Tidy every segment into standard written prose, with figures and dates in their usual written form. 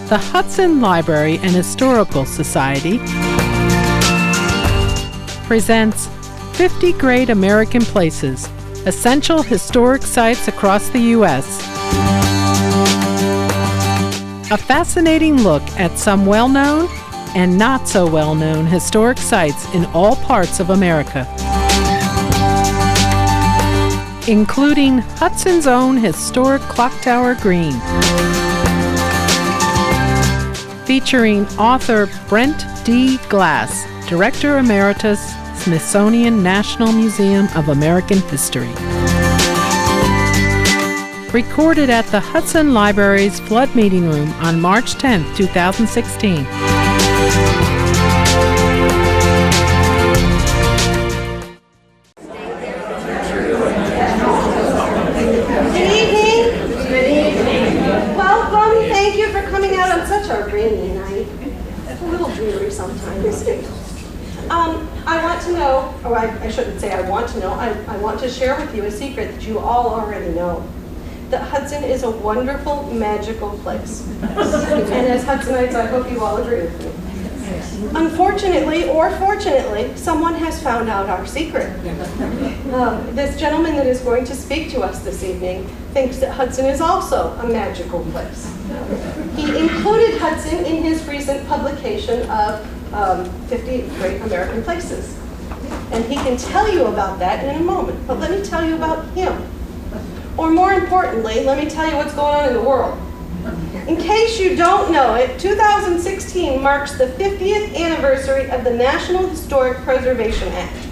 the Hudson Library and Historical Society presents 50 Great American Places, Essential Historic Sites Across the U.S. A fascinating look at some well-known and not so well-known historic sites in all parts of America, including Hudson's own historic Clock Tower Green, featuring author Brent D. Glass, Director Emeritus, Smithsonian National Museum of American History. Recorded at the Hudson Library's Flood Meeting Room on March 10, 2016. A rainy night. It's a little dreary sometimes. I want to know, or I shouldn't say I want to know, I want to share with you a secret that you all already know. That Hudson is a wonderful, magical place. And as Hudsonites, I hope you all agree with me. Unfortunately, or fortunately, someone has found out our secret. This gentleman that is going to speak to us this evening thinks that Hudson is also a magical place. He included Hudson in his recent publication of 50 Great American Places. And he can tell you about that in a moment, but let me tell you about him. Or more importantly, let me tell you what's going on in the world. In case you don't know it, 2016 marks the 50th anniversary of the National Historic Preservation Act.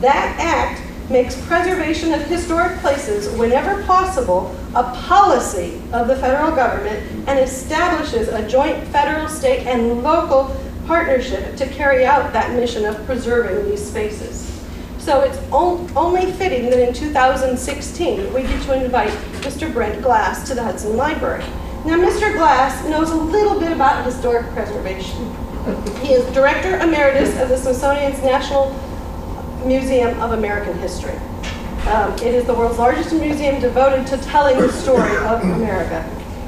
That act makes preservation of historic places, whenever possible, a policy of the federal government and establishes a joint federal, state, and local partnership to carry out that mission of preserving these spaces. So it's only fitting that in 2016 we get to invite Mr. Brent Glass to the Hudson Library. Now, Mr. Glass knows a little bit about historic preservation. He is Director Emeritus of the Smithsonian's National Museum of American History. It is the world's largest museum devoted to telling the story of America.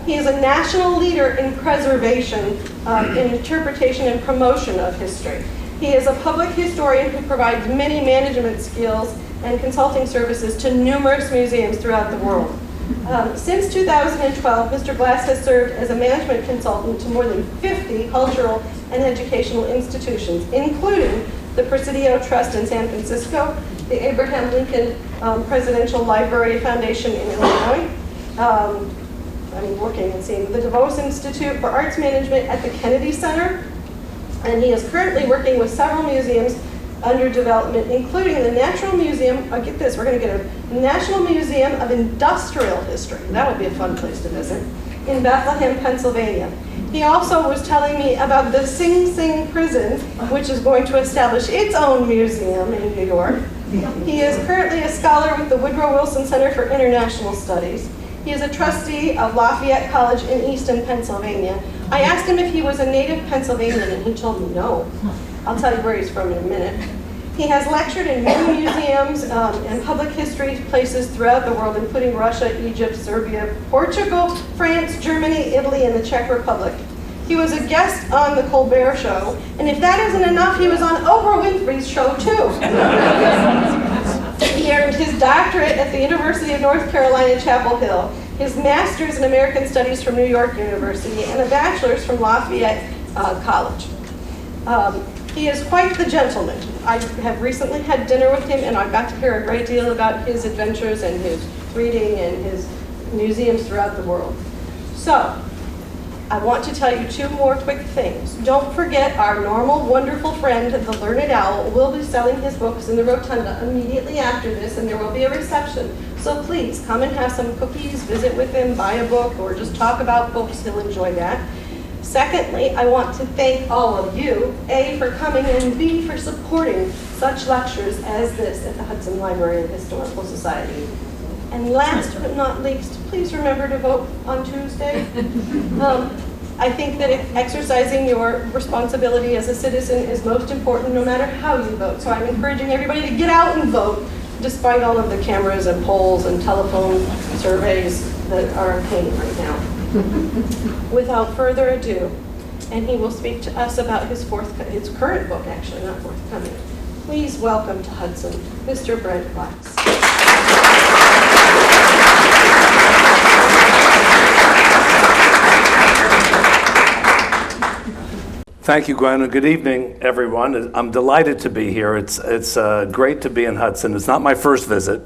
He is a national leader in preservation, in interpretation and promotion of history. He is a public historian who provides many management skills and consulting services to numerous museums throughout the world. Since 2012, Mr. Glass has served as a management consultant to more than 50 cultural and educational institutions, including the Presidio Trust in San Francisco, the Abraham Lincoln Presidential Library Foundation in Illinois. I'm working and seeing the DeVos Institute for Arts Management at the Kennedy Center, and he is currently working with several museums under development, including the Natural Museum. Get this, we're going to get a National Museum of Industrial History. That would be a fun place to visit, in Bethlehem, Pennsylvania. He also was telling me about the Sing Sing prison, which is going to establish its own museum in New York. He is currently a scholar with the Woodrow Wilson Center for International Studies. He is a trustee of Lafayette College in Easton, Pennsylvania. I asked him if he was a native Pennsylvanian, and he told me no. I'll tell you where he's from in a minute. He has lectured in many museums and public history places throughout the world, including Russia, Egypt, Serbia, Portugal, France, Germany, Italy, and the Czech Republic. He was a guest on the Colbert Show, and if that isn't enough, he was on Oprah Winfrey's show too. He earned his doctorate at the University of North Carolina, Chapel Hill, his master's in American Studies from New York University, and a bachelor's from Lafayette College. He is quite the gentleman. I have recently had dinner with him, and I got to hear a great deal about his adventures and his reading and his museums throughout the world. So, I want to tell you two more quick things. Don't forget our normal, wonderful friend, the Learned Owl, will be selling his books in the rotunda immediately after this, and there will be a reception. So please, come and have some cookies, visit with him, buy a book, or just talk about books. He'll enjoy that. Secondly, I want to thank all of you, A, for coming, and B, for supporting such lectures as this at the Hudson Library and Historical Society. And last but not least, please remember to vote on Tuesday. I think that exercising your responsibility as a citizen is most important no matter how you vote. So I'm encouraging everybody to get out and vote, despite all of the cameras and polls and telephone surveys that are obtained right now. without further ado, and he will speak to us about his current book, actually, not forthcoming. Please welcome to Hudson, Mr. Brent Wax. Thank you, Gwen, and good evening, everyone. I'm delighted to be here. It's great to be in Hudson. It's not my first visit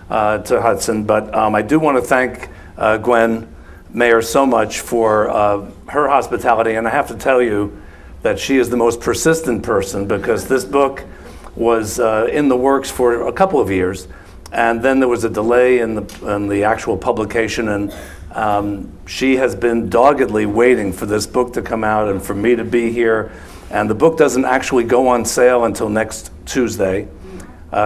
to Hudson, but I do want to thank Gwen Mayer so much for her hospitality, and I have to tell you that she is the most persistent person, because this book was in the works for a couple of years, and then there was a delay in the actual publication, and she has been doggedly waiting for this book to come out and for me to be here. And the book doesn't actually go on sale until next Tuesday.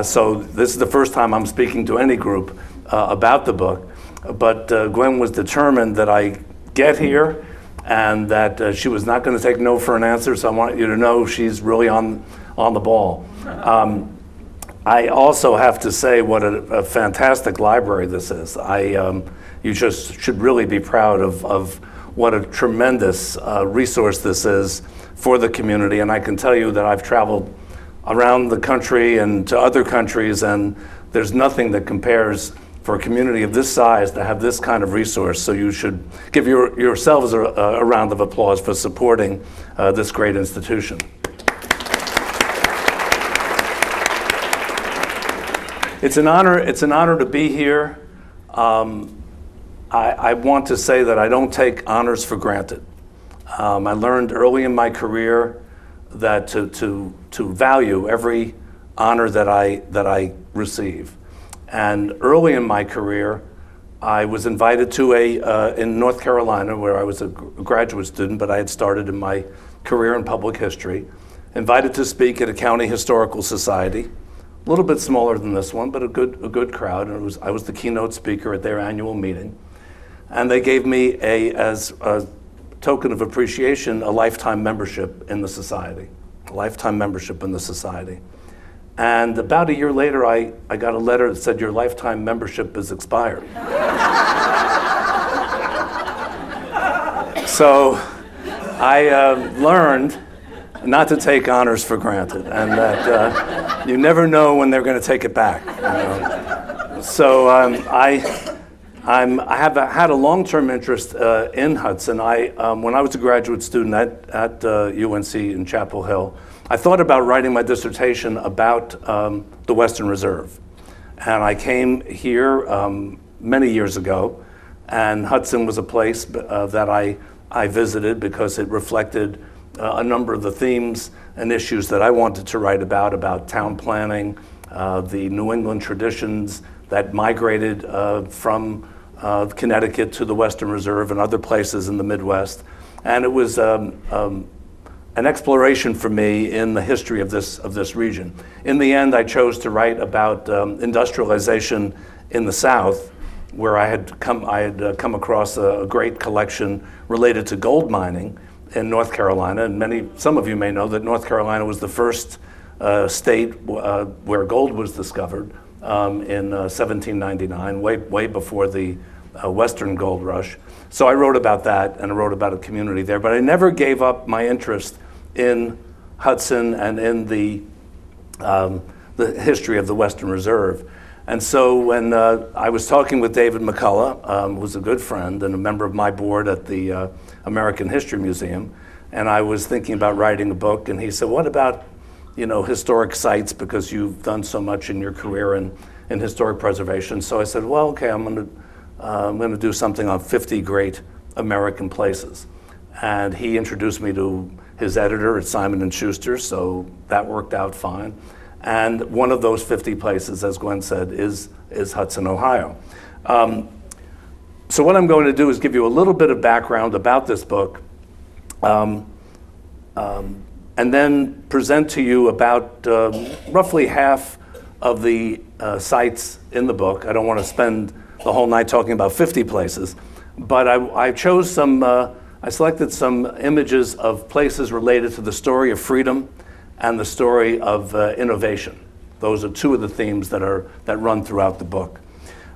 So this is the first time I'm speaking to any group about the book. But Gwen was determined that I get here, and that she was not going to take no for an answer. So I want you to know she's really on the ball. I also have to say what a fantastic library this is. You just should really be proud of what a tremendous resource this is for the community. And I can tell you that I've traveled around the country and to other countries, and there's nothing that compares for a community of this size to have this kind of resource. So you should give yourselves a round of applause for supporting this great institution. It's an honor to be here. I want to say that I don't take honors for granted. I learned early in my career that to value every honor that I receive. And early in my career, I was invited to in North Carolina, where I was a graduate student, but I had started in my career in public history, invited to speak at a county historical society. A little bit smaller than this one, but a good crowd. And I was the keynote speaker at their annual meeting. And they gave me, as a token of appreciation, a lifetime membership in the society. A lifetime membership in the society. And about a year later, I got a letter that said, your lifetime membership is expired. So I learned not to take honors for granted, and that you never know when they're going to take it back. You know? So I have had a long-term interest in Hudson. When I was a graduate student at UNC in Chapel Hill, I thought about writing my dissertation about the Western Reserve. And I came here many years ago, and Hudson was a place that I visited because it reflected a number of the themes and issues that I wanted to write about town planning, the New England traditions that migrated from Connecticut to the Western Reserve and other places in the Midwest. And it was an exploration for me in the history of this region. In the end, I chose to write about industrialization in the South, where I had come across a great collection related to gold mining in North Carolina. And some of you may know that North Carolina was the first state where gold was discovered in 1799, way before the Western Gold Rush. So I wrote about that, and I wrote about a community there. But I never gave up my interest in Hudson and in the history of the Western Reserve. And so when I was talking with David McCullough, who's a good friend and a member of my board at the American History Museum, and I was thinking about writing a book, and he said, what about historic sites, because you've done so much in your career in historic preservation. So I said, well, okay, I'm going to do something on 50 great American places. And he introduced me to his editor at Simon & Schuster, so that worked out fine. And one of those 50 places, as Gwen said, is Hudson, Ohio. So what I'm going to do is give you a little bit of background about this book, and then present to you about roughly half of the sites in the book. I don't want to spend the whole night talking about 50 places, but I chose I selected some images of places related to the story of freedom and the story of innovation. Those are two of the themes that run throughout the book.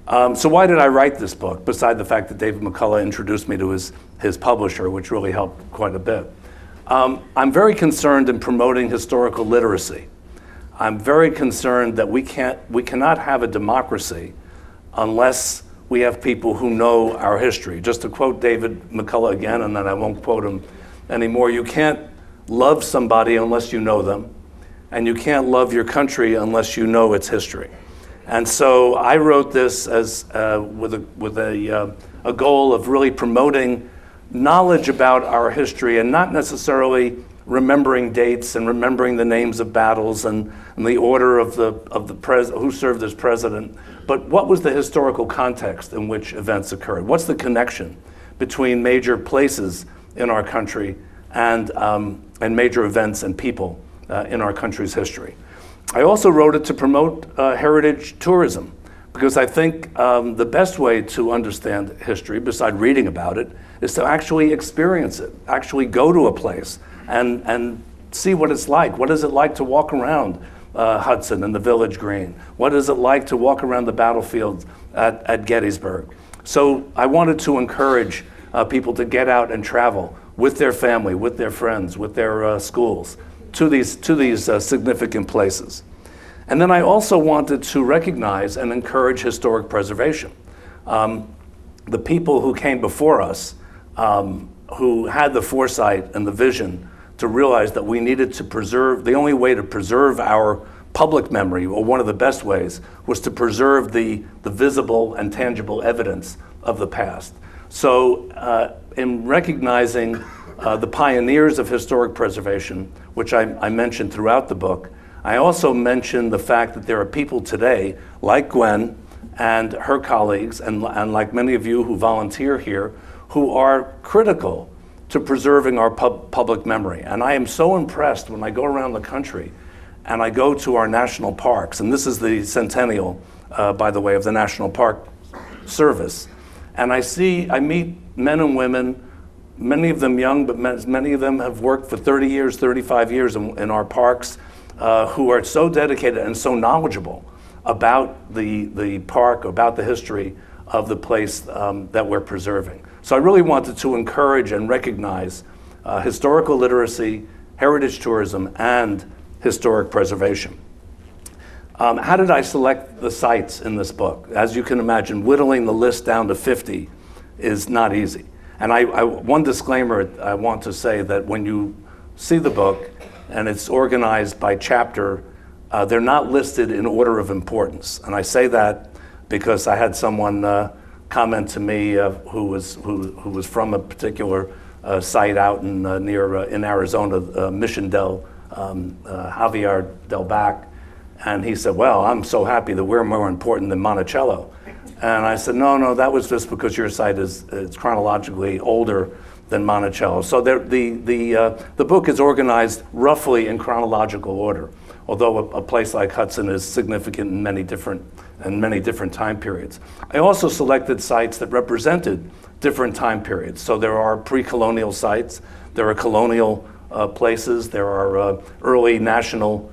So why did I write this book, beside the fact that David McCullough introduced me to his publisher, which really helped quite a bit? I'm very concerned in promoting historical literacy. I'm very concerned that we cannot have a democracy unless we have people who know our history. Just to quote David McCullough again, and then I won't quote him anymore, you can't love somebody unless you know them, and you can't love your country unless you know its history. And so I wrote this as with a goal of really promoting knowledge about our history, and not necessarily remembering dates and remembering the names of battles and the order of who served as president, but what was the historical context in which events occurred? What's the connection between major places in our country and major events and people in our country's history? I also wrote it to promote heritage tourism, because I think the best way to understand history, beside reading about it, is to actually experience it, actually go to a place and see what it's like. What is it like to walk around Hudson and the Village Green? What is it like to walk around the battlefield at Gettysburg? So I wanted to encourage people to get out and travel with their family, with their friends, with their schools, to these significant places. And then I also wanted to recognize and encourage historic preservation. The people who came before us, who had the foresight and the vision to realize that we needed to preserve, the only way to preserve our public memory, or one of the best ways, was to preserve the visible and tangible evidence of the past. So in recognizing the pioneers of historic preservation, which I mentioned throughout the book, I also mentioned the fact that there are people today, like Gwen and her colleagues, and like many of you who volunteer here, who are critical to preserving our public memory. And I am so impressed when I go around the country and I go to our national parks, and this is the centennial, by the way, of the National Park Service, and I meet men and women, many of them young, but many of them have worked for 30 years, 35 years in our parks, who are so dedicated and so knowledgeable about the park, about the history of the place that we're preserving. So I really wanted to encourage and recognize historical literacy, heritage tourism, and historic preservation. How did I select the sites in this book? As you can imagine, whittling the list down to 50 is not easy. And one disclaimer I want to say, that when you see the book and it's organized by chapter, they're not listed in order of importance. And I say that because I had someone comment to me who was from a particular site out in Arizona, Mission del Javier del Bac, and he said, "Well, I'm so happy that we're more important than Monticello." And I said, no, that was just because your site is chronologically older than Monticello. So the book is organized roughly in chronological order, although a place like Hudson is significant in many different time periods. I also selected sites that represented different time periods. So there are pre-colonial sites, there are colonial places, there are early national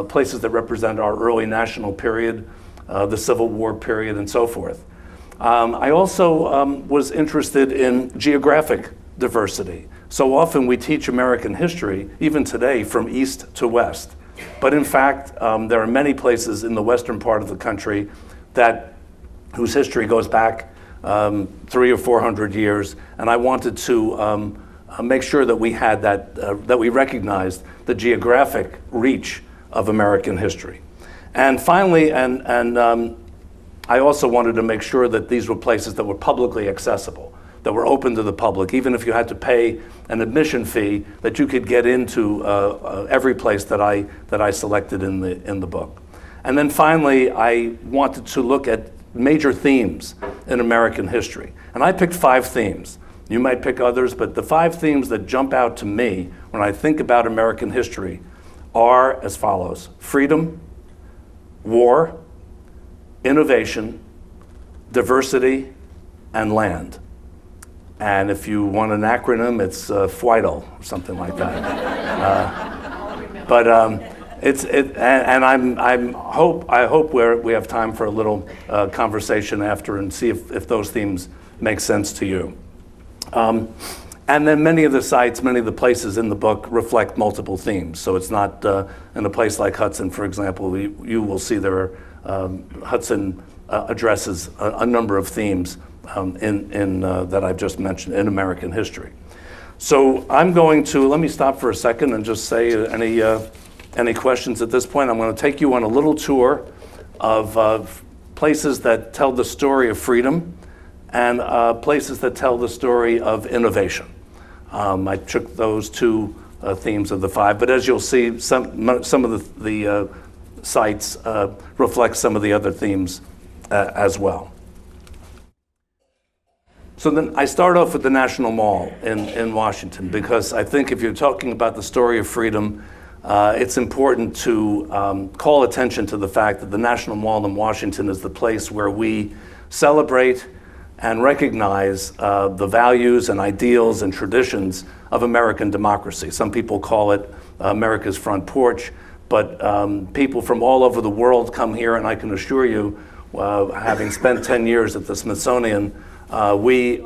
places that represent our early national period, the Civil War period, and so forth. I also was interested in geographic diversity. So often we teach American history, even today, from east to west. But in fact, there are many places in the western part of the country whose history goes back 300 or 400 years, and I wanted to make sure that we had that we recognized the geographic reach of American history. And finally, I also wanted to make sure that these were places that were publicly accessible, that were open to the public, even if you had to pay an admission fee, that you could get into every place that I selected in the book. And then finally, I wanted to look at major themes in American history. And I picked 5 themes. You might pick others, but the 5 themes that jump out to me when I think about American history are as follows: freedom, war, innovation, diversity, and land. And if you want an acronym, it's FWIDL, or something like that. I hope we have time for a little conversation after and see if those themes make sense to you. And then many of the sites, many of the places in the book reflect multiple themes. So it's not in a place like Hudson, for example, you will see there are Hudson addresses a number of themes that I've just mentioned in American history. So I'm going to, let me stop for a second and just say any questions at this point. I'm going to take you on a little tour of places that tell the story of freedom and places that tell the story of innovation. I took those two themes of the five, but as you'll see, some of the sites reflect some of the other themes as well. So then I start off with the National Mall in Washington, because I think if you're talking about the story of freedom, it's important to call attention to the fact that the National Mall in Washington is the place where we celebrate and recognize the values and ideals and traditions of American democracy. Some people call it America's front porch, but people from all over the world come here, and I can assure you, having spent 10 years at the Smithsonian, we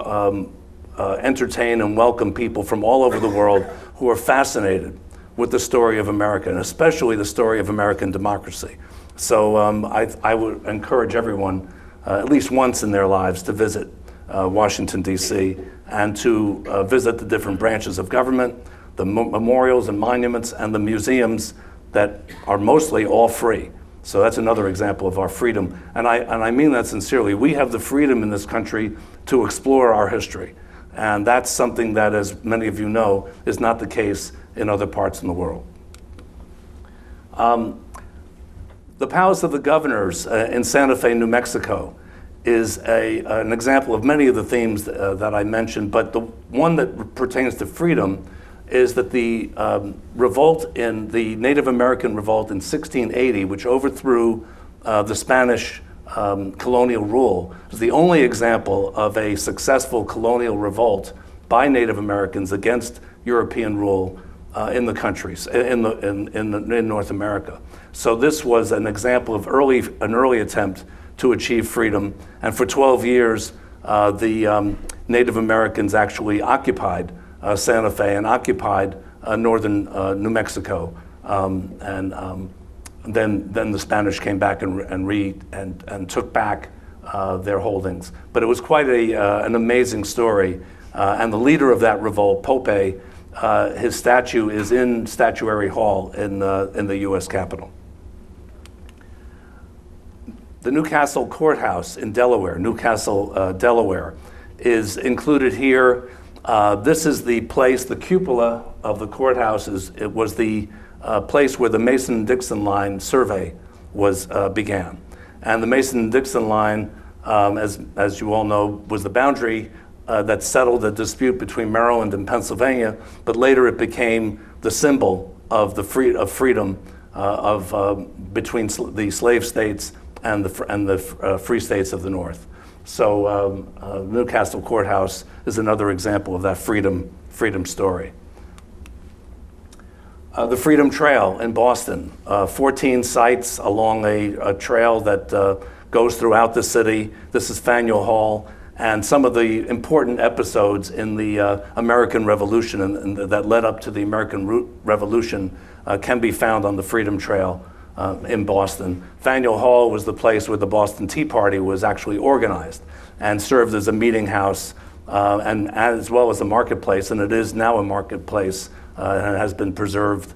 entertain and welcome people from all over the world who are fascinated with the story of America, and especially the story of American democracy. So I would encourage everyone at least once in their lives to visit Washington, D.C., and to visit the different branches of government, the memorials and monuments, and the museums that are mostly all free. So that's another example of our freedom. And I mean that sincerely. We have the freedom in this country to explore our history. And that's something that, as many of you know, is not the case in other parts in the world. The Palace of the Governors in Santa Fe, New Mexico is an example of many of the themes that I mentioned, but the one that pertains to freedom is that the the Native American revolt in 1680, which overthrew the Spanish colonial rule, is the only example of a successful colonial revolt by Native Americans against European rule in the countries, in North America. So this was an example of an early attempt to achieve freedom, and for 12 years, the Native Americans actually occupied Santa Fe and occupied northern New Mexico, and then the Spanish came back and took back their holdings. But it was quite an amazing story, and the leader of that revolt, Pope, his statue is in Statuary Hall in the U.S. Capitol. The Newcastle Courthouse in Delaware, Newcastle, Delaware, is included here. This is the place, the cupola of the courthouse it was the place where the Mason-Dixon line survey began. And the Mason-Dixon line, as you all know, was the boundary that settled the dispute between Maryland and Pennsylvania, but later it became the symbol of the freedom between the slave states and the free states of the North. So Newcastle Courthouse is another example of that freedom story. The Freedom Trail in Boston, 14 sites along a trail that goes throughout the city. This is Faneuil Hall, and some of the important episodes in the American Revolution and that led up to the American Revolution can be found on the Freedom Trail in Boston. Faneuil Hall was the place where the Boston Tea Party was actually organized and served as a meeting house and as well as a marketplace, and it is now a marketplace and has been preserved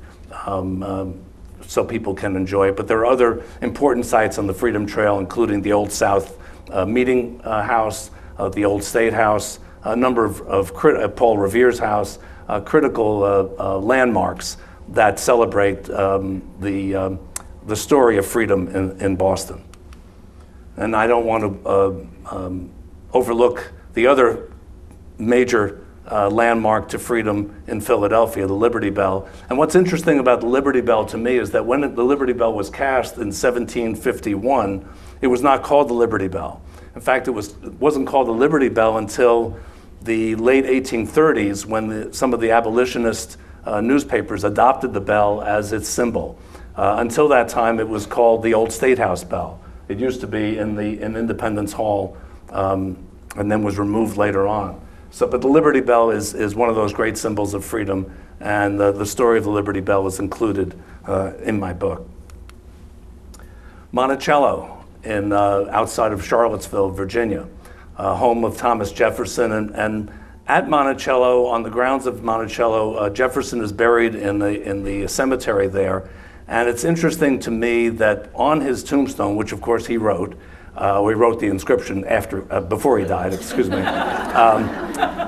so people can enjoy it. But there are other important sites on the Freedom Trail, including the Old South Meeting House, the Old State House, a number of Paul Revere's house, critical landmarks that celebrate the story of freedom in Boston. And I don't want to overlook the other major landmark to freedom in Philadelphia, the Liberty Bell. And what's interesting about the Liberty Bell to me is that when the Liberty Bell was cast in 1751, it was not called the Liberty Bell. In fact, it wasn't called the Liberty Bell until the late 1830s when some of the abolitionist newspapers adopted the bell as its symbol. Until that time, it was called the Old State House Bell. It used to be in Independence Hall, and then was removed later on. So, but the Liberty Bell is one of those great symbols of freedom, and the story of the Liberty Bell is included in my book. Monticello, outside of Charlottesville, Virginia, home of Thomas Jefferson, and at Monticello, on the grounds of Monticello, Jefferson is buried in the cemetery there. And it's interesting to me that on his tombstone, which of course he wrote, he wrote the inscription before he died, excuse me.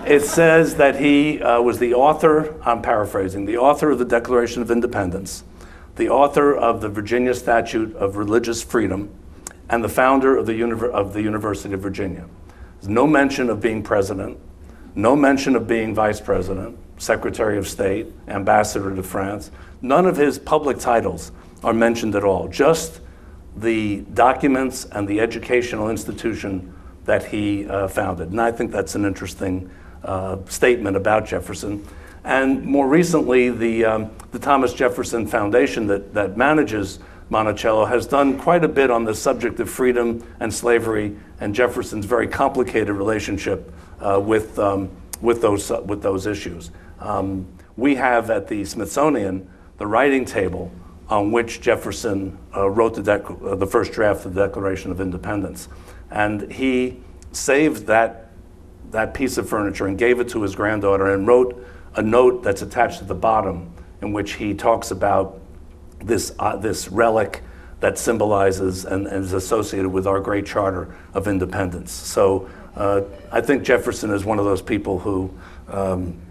It says that he was the author, I'm paraphrasing, the author of the Declaration of Independence, the author of the Virginia Statute of Religious Freedom, and the founder of the University of Virginia. There's no mention of being president, no mention of being vice president, Secretary of State, Ambassador to France. None of his public titles are mentioned at all, just the documents and the educational institution that he founded. And I think that's an interesting statement about Jefferson. And more recently, the Thomas Jefferson Foundation that manages Monticello has done quite a bit on the subject of freedom and slavery and Jefferson's very complicated relationship with those issues. We have at the Smithsonian the writing table on which Jefferson wrote the first draft of the Declaration of Independence. And he saved that piece of furniture and gave it to his granddaughter and wrote a note that's attached at the bottom in which he talks about this relic that symbolizes and is associated with our great Charter of Independence. So I think Jefferson is one of those people who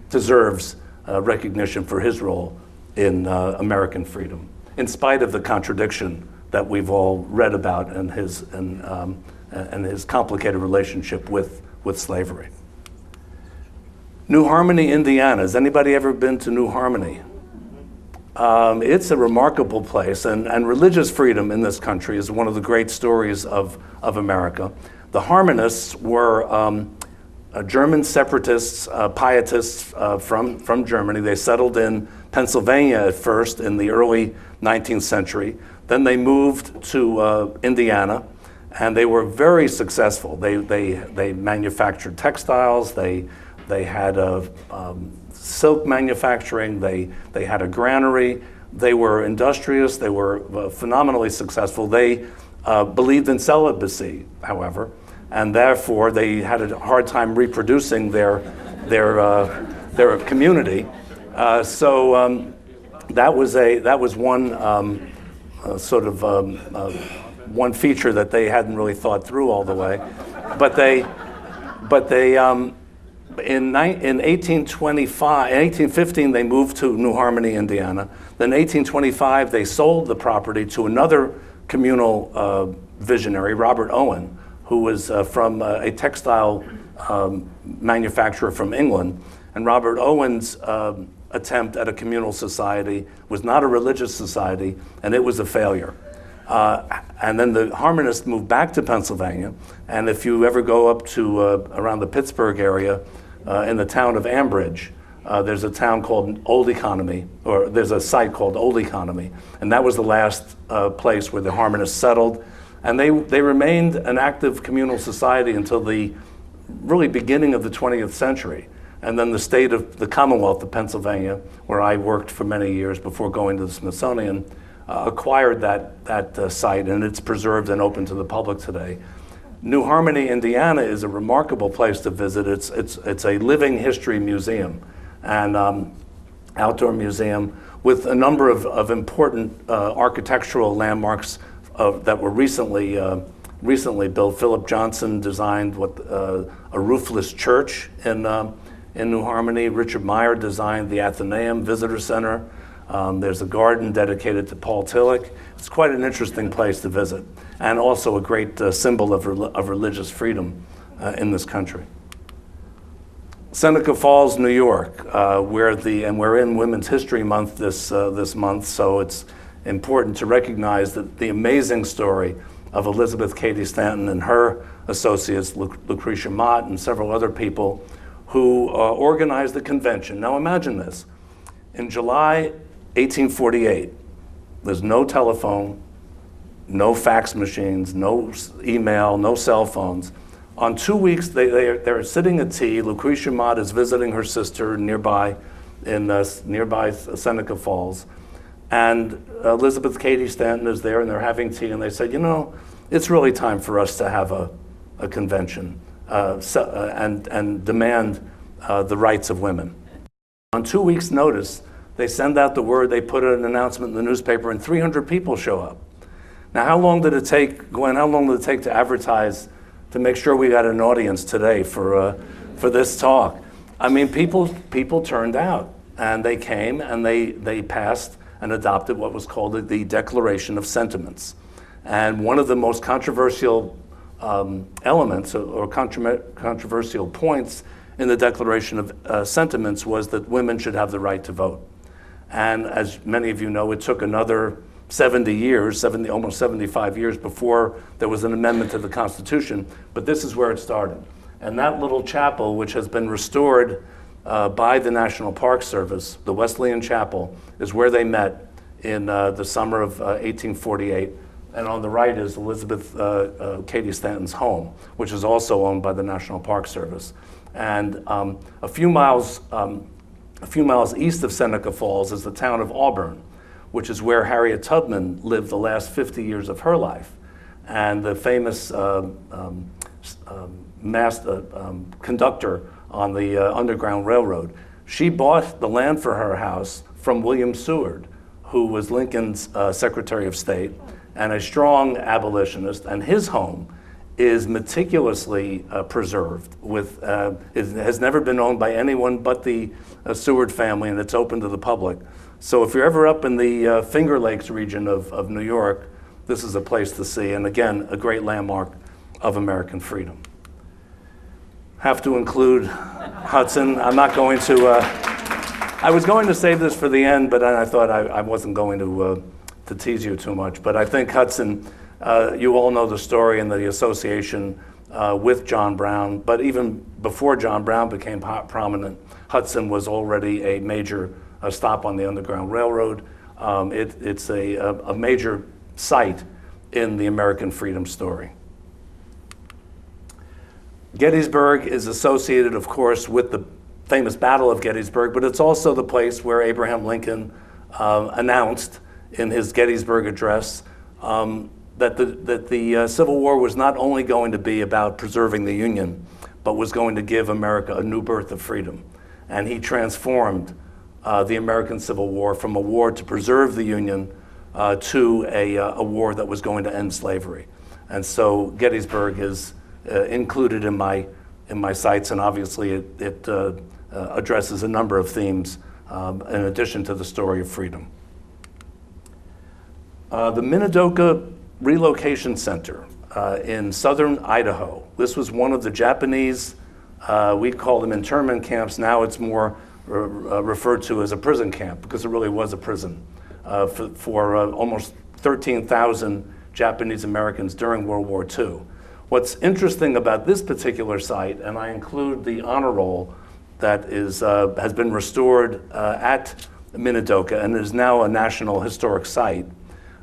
deserves recognition for his role in American freedom, in spite of the contradiction that we've all read about and his complicated relationship with slavery. New Harmony, Indiana. Has anybody ever been to New Harmony? It's a remarkable place, and religious freedom in this country is one of the great stories of America. The Harmonists were German separatists, pietists from Germany. They settled in Pennsylvania at first in the early 19th century. Then they moved to Indiana, and they were very successful. They manufactured textiles. They had silk manufacturing. They had a granary. They were industrious. They were phenomenally successful. They believed in celibacy, however, and therefore they had a hard time reproducing their community. So that was one one feature that they hadn't really thought through all the way, but they in 1815 they moved to New Harmony, Indiana. Then 1825 they sold the property to another communal visionary, Robert Owen, who was from a textile manufacturer from England. And Robert Owen's attempt at a communal society was not a religious society, and it was a failure. And then the Harmonists moved back to Pennsylvania, and if you ever go up to around the Pittsburgh area, in the town of Ambridge, there's a town called Old Economy, or there's a site called Old Economy, and that was the last place where the Harmonists settled. And they remained an active communal society until the really beginning of the 20th century. And then the Commonwealth of Pennsylvania, where I worked for many years before going to the Smithsonian, acquired that site, and it's preserved and open to the public today. New Harmony, Indiana is a remarkable place to visit. It's a living history museum and outdoor museum with a number of important architectural landmarks that were recently built. Philip Johnson designed a roofless church in New Harmony. Richard Meyer designed the Athenaeum Visitor Center. There's a garden dedicated to Paul Tillich. It's quite an interesting place to visit, and also a great symbol of religious freedom in this country. Seneca Falls, New York, and we're in Women's History Month this month, so it's important to recognize the amazing story of Elizabeth Cady Stanton and her associates, Lucretia Mott and several other people, who organized the convention. Now imagine this. In July 1848, There's no telephone, no fax machines, no email, no cell phones. On 2 weeks, they're sitting at tea. Lucretia Mott is visiting her sister nearby in nearby Seneca Falls. And Elizabeth Cady Stanton is there, and they're having tea, and they said, you know, it's really time for us to have a convention and demand the rights of women. On 2 weeks' notice, they send out the word, they put an announcement in the newspaper, and 300 people show up. Now, how long did it take, Gwen, how long did it take to advertise to make sure we got an audience today for this talk? I mean, people turned out, and they came, and they passed and adopted what was called the Declaration of Sentiments. And one of the most controversial elements or controversial points in the Declaration of Sentiments was that women should have the right to vote. And as many of you know, it took another 70 years, almost 75 years before there was an amendment to the Constitution, but this is where it started. And that little chapel, which has been restored by the National Park Service, the Wesleyan Chapel, is where they met in the summer of 1848. And on the right is Elizabeth Cady Stanton's home, which is also owned by the National Park Service. And a few miles east of Seneca Falls is the town of Auburn, which is where Harriet Tubman lived the last 50 years of her life. And the famous conductor on the Underground Railroad, she bought the land for her house from William Seward, who was Lincoln's Secretary of State and a strong abolitionist, and his home is meticulously preserved. It has never been owned by anyone but the Seward family, and it's open to the public. So if you're ever up in the Finger Lakes region of New York, this is a place to see, and again, a great landmark of American freedom. Have to include Hudson. I'm not going to, I was going to save this for the end, but then I thought I wasn't going to tease you too much. But I think Hudson, you all know the story and the association with John Brown, but even before John Brown became prominent, Hudson was already a major stop on the Underground Railroad. It's a major site in the American freedom story. Gettysburg is associated, of course, with the famous Battle of Gettysburg, but it's also the place where Abraham Lincoln announced in his Gettysburg Address that the Civil War was not only going to be about preserving the Union, but was going to give America a new birth of freedom. And he transformed the American Civil War from a war to preserve the Union to a war that was going to end slavery. And so Gettysburg is included in my sites, and obviously it addresses a number of themes in addition to the story of freedom. The Minidoka Relocation Center in southern Idaho. This was one of the Japanese, we call them internment camps. Now it's more referred to as a prison camp, because it really was a prison for almost 13,000 Japanese Americans during World War II. What's interesting about this particular site, and I include the honor roll that has been restored at Minidoka and is now a National Historic Site,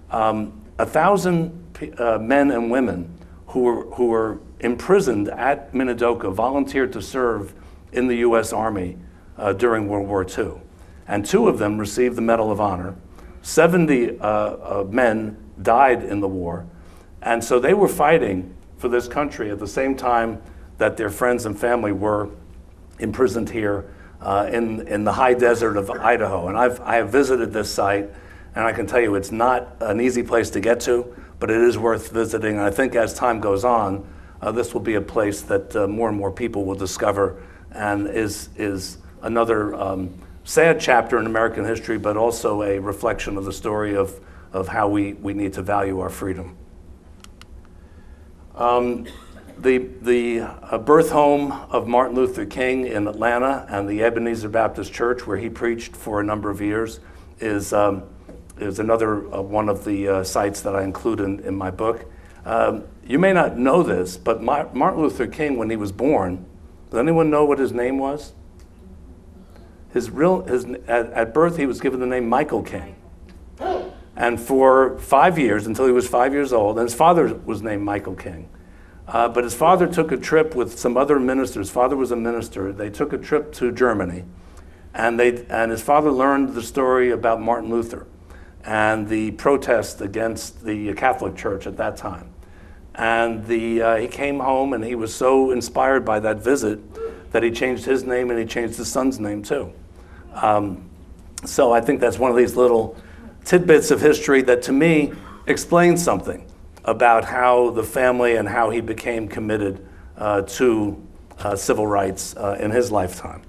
1,000 men and women who were imprisoned at Minidoka volunteered to serve in the U.S. Army during World War II. And 2 of them received the Medal of Honor. 70 men died in the war. And so they were fighting for this country at the same time that their friends and family were imprisoned here in the high desert of Idaho. And I have visited this site, and I can tell you it's not an easy place to get to, but it is worth visiting. And I think as time goes on, this will be a place that more and more people will discover, and is another sad chapter in American history, but also a reflection of the story of how we need to value our freedom. The birth home of Martin Luther King in Atlanta and the Ebenezer Baptist Church, where he preached for a number of years, is another one of the sites that I include in my book. You may not know this, but Martin Luther King, when he was born, does anyone know what his name was? At birth, he was given the name Michael King. And for 5 years, until he was 5 years old, and his father was named Michael King. But his father took a trip with some other ministers. His father was a minister. They took a trip to Germany, and his father learned the story about Martin Luther and the protest against the Catholic Church at that time. And he came home, and he was so inspired by that visit that he changed his name, and he changed his son's name too. So I think that's one of these little tidbits of history that, to me, explains something about how the family and how he became committed to civil rights in his lifetime.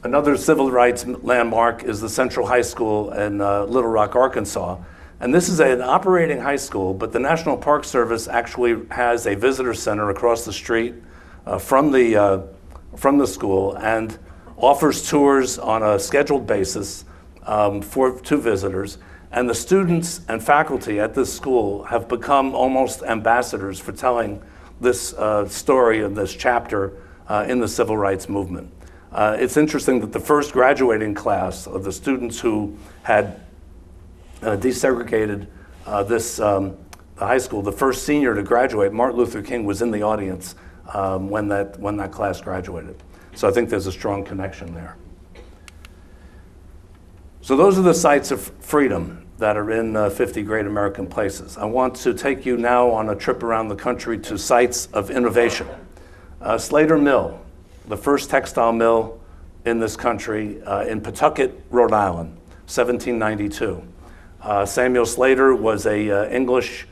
Another civil rights landmark is the Central High School in Little Rock, Arkansas. And this is an operating high school, but the National Park Service actually has a visitor center across the street from the school, and offers tours on a scheduled basis to visitors. And the students and faculty at this school have become almost ambassadors for telling this story of this chapter in the civil rights movement. It's interesting that the first graduating class of the students who had desegregated the high school, the first senior to graduate, Martin Luther King, was in the audience when that class graduated. So I think there's a strong connection there. So those are the sites of freedom that are in 50 Great American Places. I want to take you now on a trip around the country to sites of innovation. Slater Mill, the first textile mill in this country in Pawtucket, Rhode Island, 1792. Samuel Slater was a English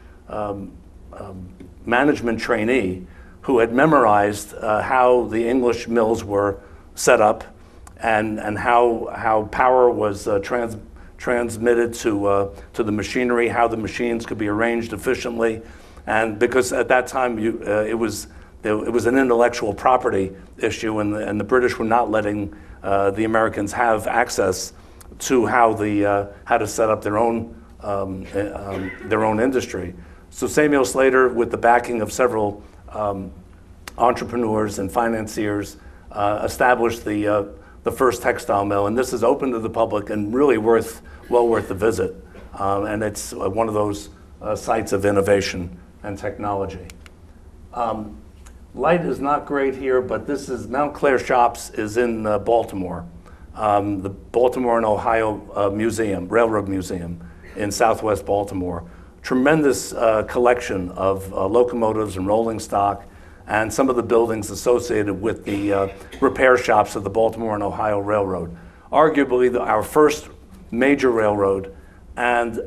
management trainee who had memorized how the English mills were set up and how power was transmitted to the machinery, how the machines could be arranged efficiently. And because at that time it was an intellectual property issue, and the British were not letting the Americans have access to how to set up their own industry. So Samuel Slater, with the backing of several entrepreneurs and financiers, established the first textile mill, and this is open to the public and really well worth the visit. And it's one of those sites of innovation and technology. Light is not great here, but this is Mount Clair Shops is in Baltimore, the Baltimore and Ohio Railroad Museum in Southwest Baltimore. Tremendous collection of locomotives and rolling stock, and some of the buildings associated with the repair shops of the Baltimore and Ohio Railroad. Arguably our first major railroad, and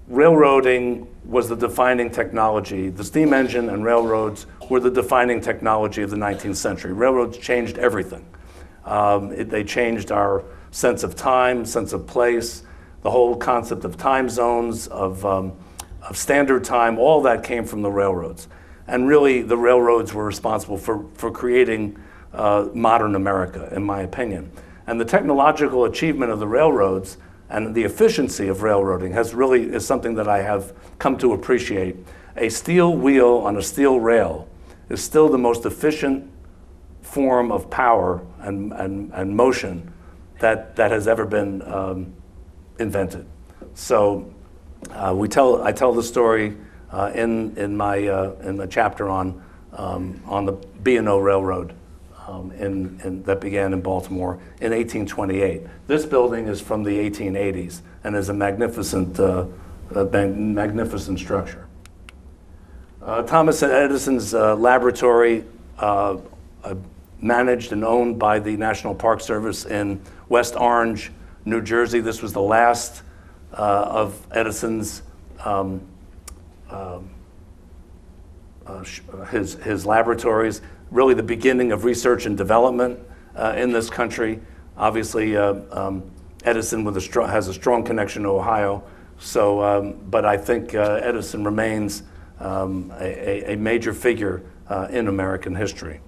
railroading was the defining technology. The steam engine and railroads were the defining technology of the 19th century. Railroads changed everything. They changed our sense of time, sense of place, the whole concept of time zones, of standard time. All that came from the railroads. And really, the railroads were responsible for creating modern America, in my opinion. And the technological achievement of the railroads and the efficiency of railroading is something that I have come to appreciate. A steel wheel on a steel rail is still the most efficient form of power and motion that has ever been invented. So I tell the story in the chapter on the B&O Railroad that began in Baltimore in 1828. This building is from the 1880s and is a magnificent structure. Thomas Edison's laboratory, managed and owned by the National Park Service in West Orange, New Jersey. This was the last of Edison's his laboratories, really the beginning of research and development in this country. Obviously, Edison has a strong connection to Ohio. So, but I think Edison remains a major figure in American history.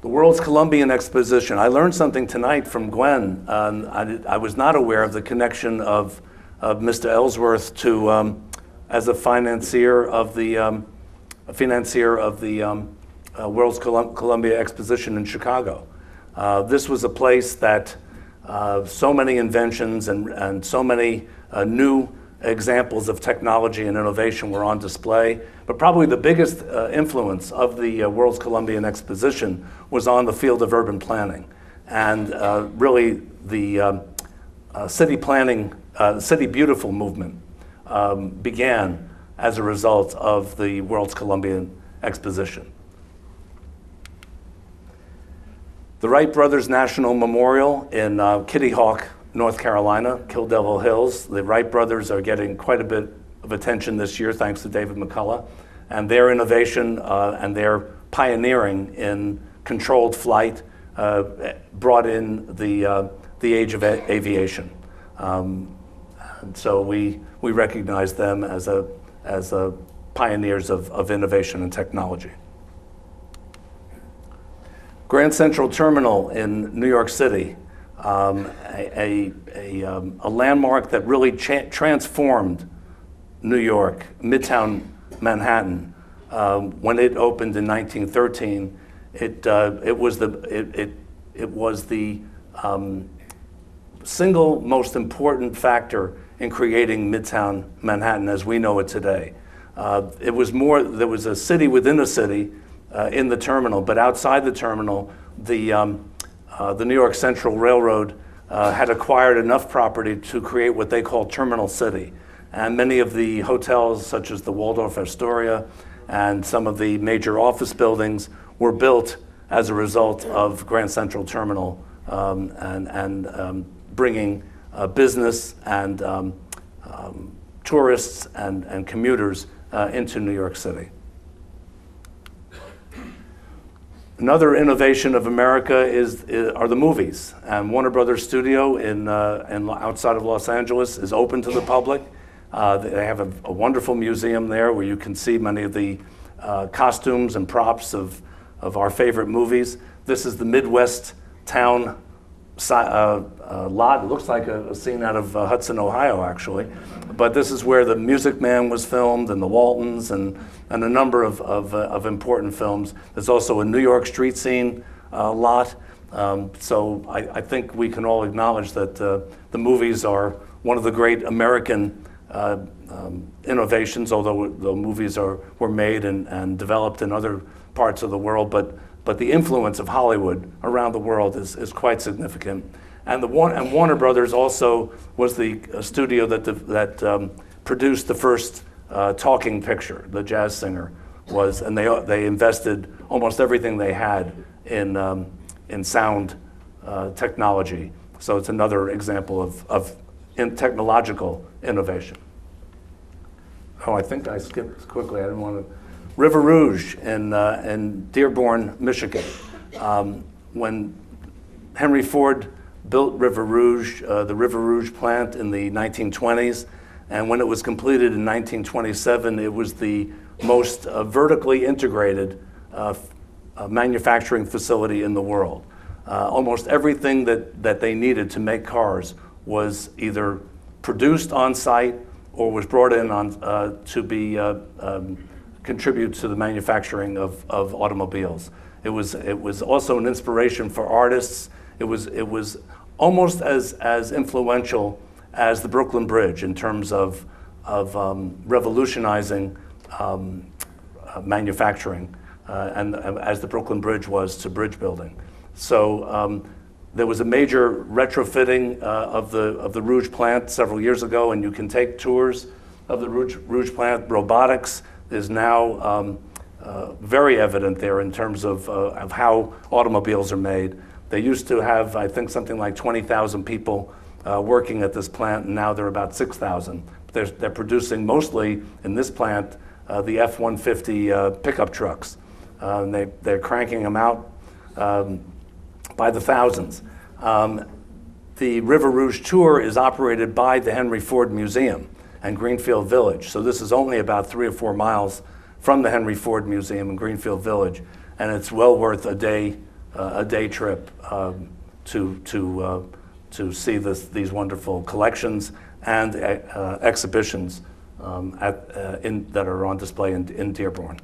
The World's Columbian Exposition. I learned something tonight from Gwen. I was not aware of the connection of Mr. Ellsworth to as a financier of the World's Columbia Exposition in Chicago. This was a place that So many inventions and so many new examples of technology and innovation were on display. But probably the biggest influence of the World's Columbian Exposition was on the field of urban planning. And really the city planning, City Beautiful movement began as a result of the World's Columbian Exposition. The Wright Brothers National Memorial in Kitty Hawk, North Carolina, Kill Devil Hills. The Wright brothers are getting quite a bit of attention this year thanks to David McCullough. And their innovation and their pioneering in controlled flight brought in the age of aviation. And so we recognize them as pioneers of innovation and technology. Grand Central Terminal in New York City, a landmark that really transformed New York, Midtown Manhattan. When it opened in 1913, it was the single most important factor in creating Midtown Manhattan as we know it today. There was a city within a city in the terminal, but outside the terminal, the New York Central Railroad had acquired enough property to create what they call Terminal City. And many of the hotels, such as the Waldorf Astoria and some of the major office buildings, were built as a result of Grand Central Terminal and bringing business and tourists and commuters into New York City. Another innovation of America are the movies. And Warner Brothers Studio outside of Los Angeles is open to the public. They have a wonderful museum there where you can see many of the costumes and props of our favorite movies. This is the Midwest town lot. It looks like a scene out of Hudson, Ohio, actually. But this is where The Music Man was filmed, and The Waltons, and a number of important films. There's also a New York street scene lot. So I think we can all acknowledge that the movies are one of the great American innovations, although the movies were made and developed in other parts of the world. But the influence of Hollywood around the world is quite significant. And Warner Brothers also was the studio that produced the first talking picture. The Jazz Singer was, and they invested almost everything they had in sound technology. So it's another example of technological innovation. Oh, I think I skipped quickly. I didn't want to. River Rouge in Dearborn, Michigan. When Henry Ford built River Rouge, the River Rouge plant in the 1920s, and when it was completed in 1927, it was the most vertically integrated manufacturing facility in the world. Almost everything that they needed to make cars was either produced on site or was brought in to be contribute to the manufacturing of automobiles. It was also an inspiration for artists. It was almost as influential as the Brooklyn Bridge in terms of revolutionizing manufacturing, and as the Brooklyn Bridge was to bridge building. So there was a major retrofitting of the Rouge plant several years ago, and you can take tours of the Rouge plant. Robotics is now very evident there in terms of how automobiles are made. They used to have, I think, something like 20,000 people working at this plant, and now they're about 6,000. They're producing mostly in this plant the F-150 pickup trucks. They're cranking them out by the thousands. The River Rouge tour is operated by the Henry Ford Museum and Greenfield Village. So this is only about 3 or 4 miles from the Henry Ford Museum in Greenfield Village, and it's well worth a day trip to see these wonderful collections and exhibitions that are on display in Dearborn.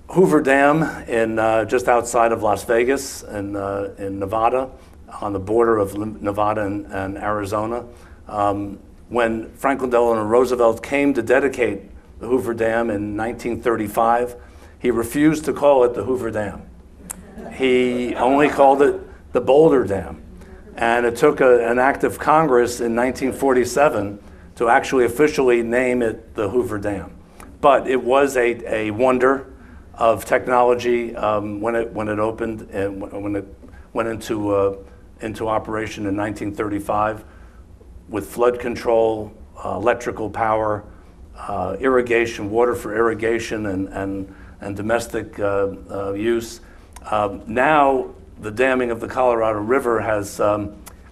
Hoover Dam just outside of Las Vegas in Nevada. on the border of Nevada and Arizona. When Franklin Delano Roosevelt came to dedicate the Hoover Dam in 1935, he refused to call it the Hoover Dam. He only called it the Boulder Dam. And it took an act of Congress in 1947 to actually officially name it the Hoover Dam. But it was a wonder of technology when it opened and when it went into operation in 1935, with flood control, electrical power, irrigation, water for irrigation and domestic use. Now the damming of the Colorado River has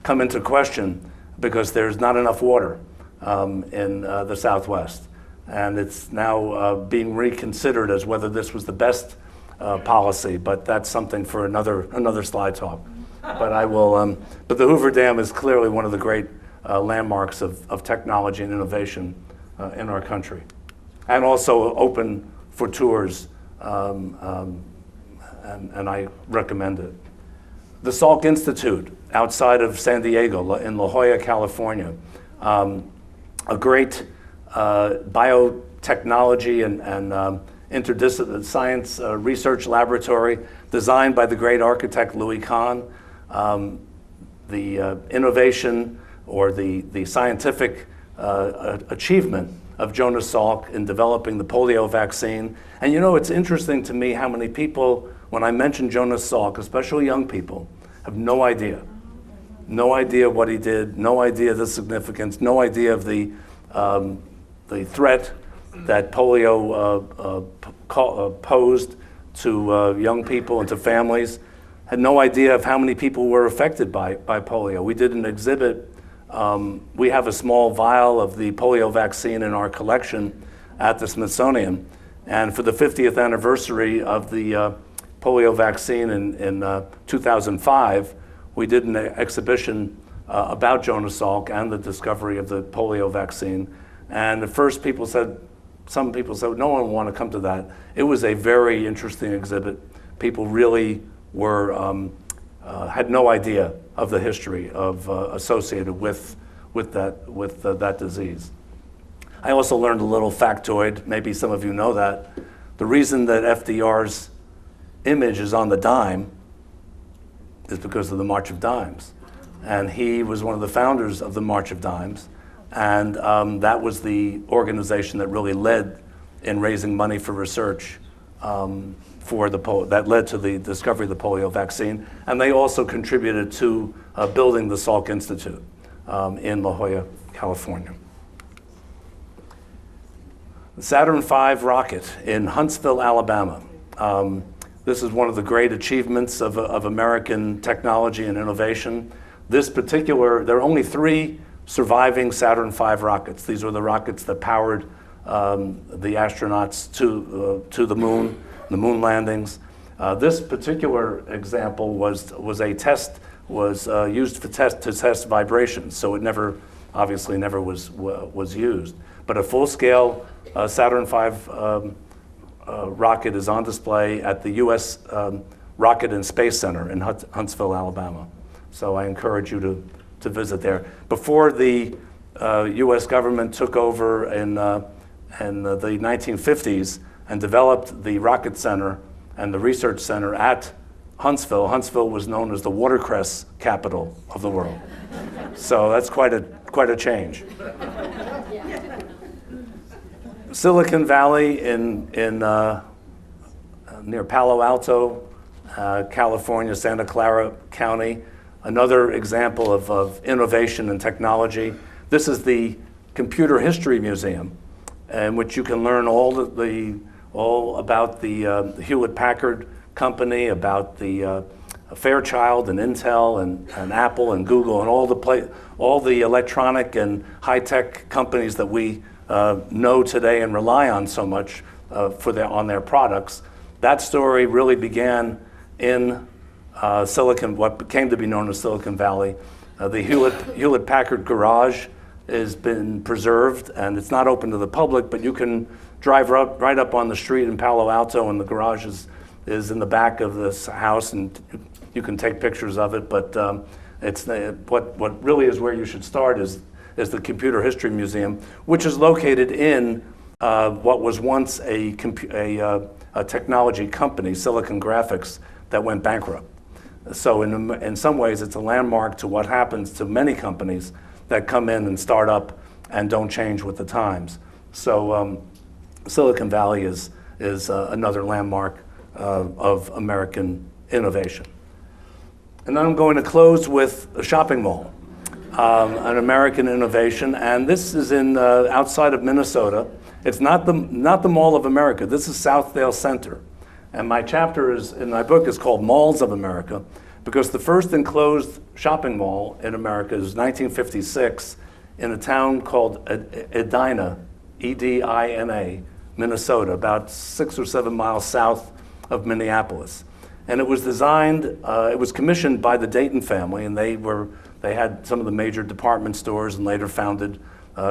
come into question because there's not enough water in the Southwest. And it's now being reconsidered as whether this was the best policy, but that's something for another slide talk. But I will. But the Hoover Dam is clearly one of the great landmarks of technology and innovation in our country, and also open for tours, and I recommend it. The Salk Institute outside of San Diego in La Jolla, California, a great biotechnology and interdisciplinary science research laboratory designed by the great architect Louis Kahn. The innovation or the scientific achievement of Jonas Salk in developing the polio vaccine. And you know, it's interesting to me how many people, when I mention Jonas Salk, especially young people, have no idea. No idea what he did, no idea the significance, no idea of the threat that polio posed to young people and to families. Had no idea of how many people were affected by polio. We did an exhibit. We have a small vial of the polio vaccine in our collection at the Smithsonian. And for the 50th anniversary of the polio vaccine in 2005, we did an exhibition about Jonas Salk and the discovery of the polio vaccine. And at first some people said, no one would want to come to that. It was a very interesting exhibit. People really were, had no idea of the history of associated with that disease. I also learned a little factoid, maybe some of you know that. The reason that FDR's image is on the dime is because of the March of Dimes. And he was one of the founders of the March of Dimes. And that was the organization that really led in raising money for research that led to the discovery of the polio vaccine. And they also contributed to building the Salk Institute in La Jolla, California. The Saturn V rocket in Huntsville, Alabama. This is one of the great achievements of American technology and innovation. This particular, there are only 3 surviving Saturn V rockets. These were the rockets that powered the astronauts to the moon landings. This particular example was used to test vibrations, so it obviously never was used. But a full-scale Saturn V rocket is on display at the U.S. Rocket and Space Center in Huntsville, Alabama. So I encourage you to visit there. Before the U.S. government took over in the 1950s and developed the Rocket Center and the Research Center at Huntsville, Huntsville was known as the watercress capital of the world. So that's quite a change. Silicon Valley near Palo Alto, California, Santa Clara County, another example of innovation and technology. This is the Computer History Museum, in which you can learn all about the Hewlett-Packard company, about the Fairchild and Intel and Apple and Google and all the electronic and high-tech companies that we know today and rely on so much on their products. That story really began in what came to be known as Silicon Valley. The Hewlett-Packard garage has been preserved, and it's not open to the public, but you can drive right up on the street in Palo Alto, and the garage is in the back of this house, and you can take pictures of it. But What really is where you should start is the Computer History Museum, which is located in what was once a technology company, Silicon Graphics, that went bankrupt. So in some ways, it's a landmark to what happens to many companies that come in and start up and don't change with the times. So Silicon Valley is another landmark of American innovation. And then I'm going to close with a shopping mall, an American innovation, and this is in outside of Minnesota. It's not the Mall of America. This is Southdale Center, and my chapter in my book is called Malls of America, because the first enclosed shopping mall in America is 1956 in a town called Edina, Edina, Minnesota, about 6 or 7 miles south of Minneapolis. And it was designed, it was commissioned by the Dayton family, and they had some of the major department stores and later founded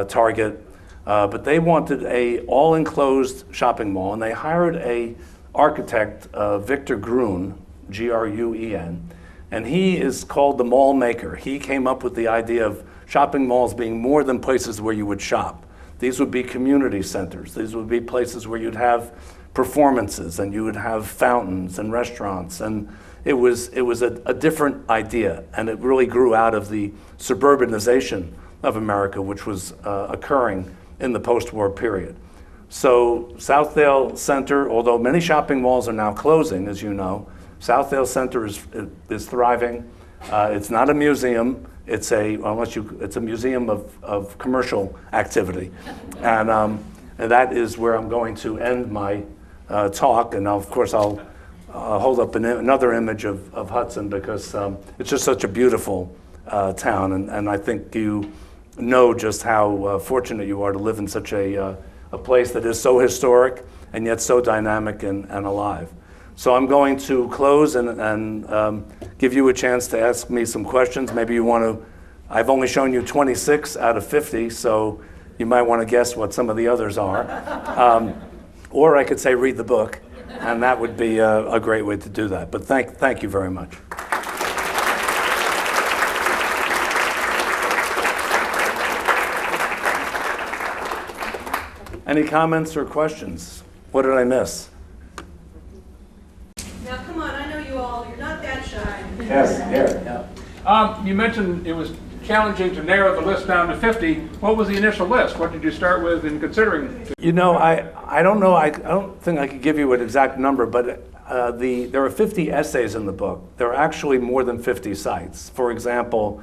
Target. But they wanted a all-enclosed shopping mall, and they hired a architect, Victor Gruen, Gruen, and he is called the mall maker. He came up with the idea of shopping malls being more than places where you would shop. These would be community centers. These would be places where you'd have performances and you would have fountains and restaurants. And it was a different idea, and it really grew out of the suburbanization of America, which was occurring in the post-war period. So Southdale Center, although many shopping malls are now closing, as you know, Southdale Center is thriving. It's not a museum. It's a museum of commercial activity, and that is where I'm going to end my talk. And of course, I'll hold up another image of Hudson, because it's just such a beautiful town, and I think you know just how fortunate you are to live in such a place that is so historic and yet so dynamic and alive. So I'm going to close and give you a chance to ask me some questions. Maybe you want to, I've only shown you 26 out of 50, so you might want to guess what some of the others are. Or I could say read the book, and that would be a great way to do that. But thank you very much. Any comments or questions? What did I miss? Now, come on, I know you all, you're not that shy. Yes, here. Yeah. You mentioned it was challenging to narrow the list down to 50. What was the initial list? What did you start with in considering? You know, I don't know. I don't think I could give you an exact number, but there are 50 essays in the book. There are actually more than 50 sites. For example,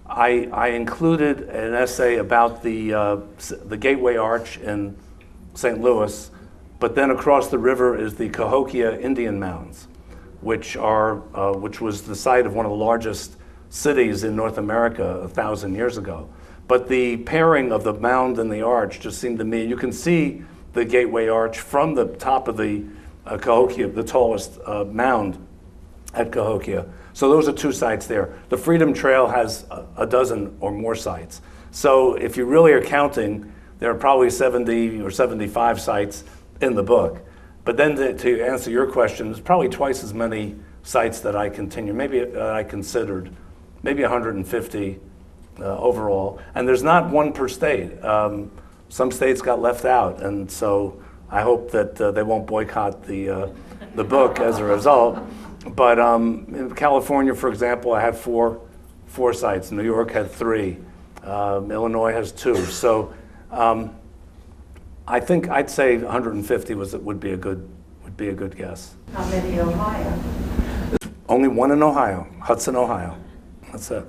I included an essay about the Gateway Arch in St. Louis, but then across the river is the Cahokia Indian Mounds, which was the site of one of the largest cities in North America 1,000 years ago. But the pairing of the mound and the arch just seemed to me, you can see the Gateway Arch from the top of the Cahokia, the tallest mound at Cahokia. So those are 2 sites there. The Freedom Trail has a dozen or more sites. So if you really are counting, there are probably 70 or 75 sites in the book. But then to answer your question, there's probably twice as many sites that I considered, maybe 150 overall. And there's not one per state. Some states got left out, and so I hope that they won't boycott the book as a result. But in California, for example, I have four sites. New York had 3. Illinois has 2. So I think I'd say 150 would be a good guess. How many in Ohio? There's only one in Ohio, Hudson, Ohio. That's it.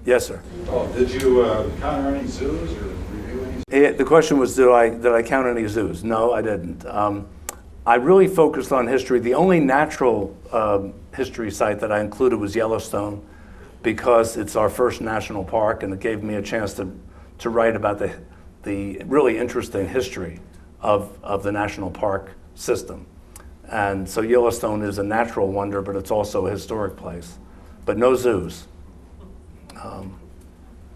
Yes, sir. Oh, did you encounter any zoos or review any? The question was, did I count any zoos? No, I didn't. I really focused on history. The only natural history site that I included was Yellowstone, because it's our first national park, and it gave me a chance to write about the really interesting history of the national park system. And so Yellowstone is a natural wonder, but it's also a historic place. But no zoos.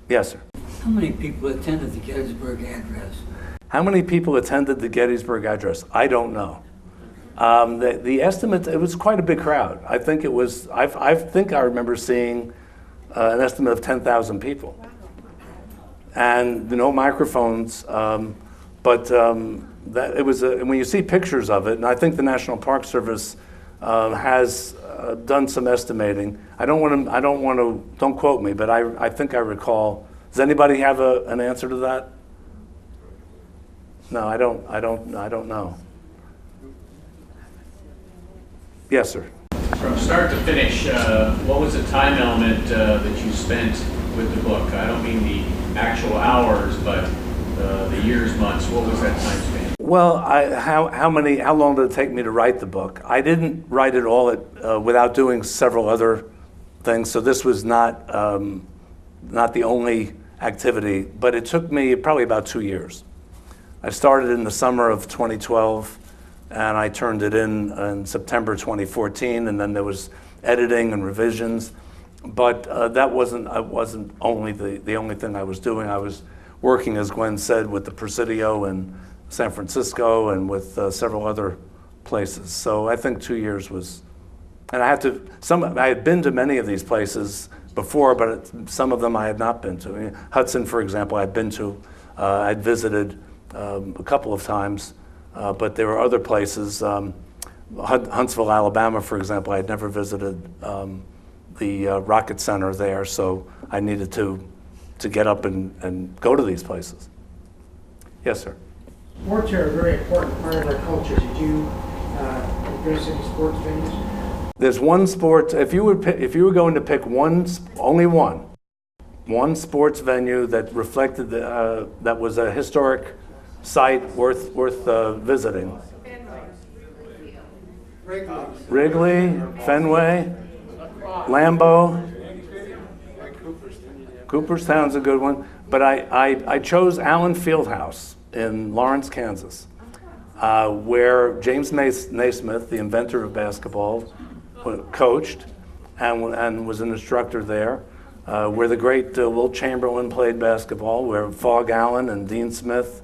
Yes, sir. How many people attended the Gettysburg Address? How many people attended the Gettysburg Address? I don't know. The estimate, it was quite a big crowd. I think it was, I think I remember seeing an estimate of 10,000 people. And no microphones, but that it was when you see pictures of it, and I think the National Park Service has done some estimating. Don't quote me, but I think I recall. Does anybody have an answer to that? No, I don't know. Yes, sir. From start to finish, what was the time element that you spent with the book? I don't mean the actual hours, but the years, months. What was that time span? Well, how long did it take me to write the book? I didn't write it all without doing several other things, so this was not the only activity, but it took me probably about 2 years. I started in the summer of 2012, and I turned it in September 2014, and then there was editing and revisions. But that wasn't only the only thing I was doing. I was working, as Gwen said, with the Presidio in San Francisco and with several other places. So I think 2 years was, and I had been to many of these places before, but some of them I had not been to. I mean, Hudson, for example, I'd been to. I'd visited a couple of times, but there were other places. Huntsville, Alabama, for example, I had never visited the Rocket Center there, so I needed to get up and go to these places. Yes, sir. Sports are a very important part of our culture. Did you address any sports venues? There's one sport. If you were going to pick only one sports venue that reflected that was a historic site worth visiting. Wrigley, Fenway, Lambeau. Cooperstown's a good one, but I chose Allen Fieldhouse in Lawrence, Kansas, where James Naismith, the inventor of basketball, coached and was an instructor there, where the great Wilt Chamberlain played basketball, where Fogg Allen and Dean Smith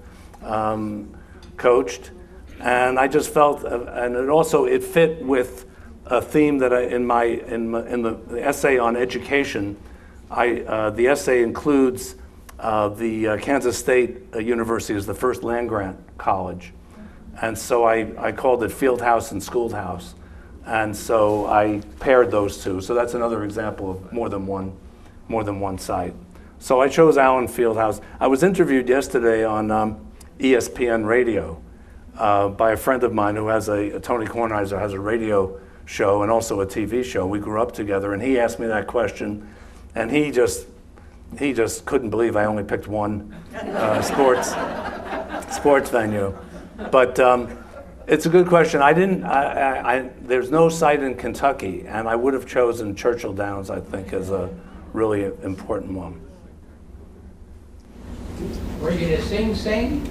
coached. And I just felt, and it fit with a theme that in the essay on education. The essay includes the Kansas State University as the first land-grant college, and so I called it Fieldhouse and Schoolhouse, and so I paired those two. So that's another example of more than one site. So I chose Allen Fieldhouse. I was interviewed yesterday on ESPN Radio by a friend of mine who has Tony Kornheiser has a radio show and also a TV show. We grew up together, and he asked me that question, and he just couldn't believe I only picked one sports venue. But it's a good question. There's no site in Kentucky, and I would have chosen Churchill Downs, I think, as a really important one. Were you to Sing?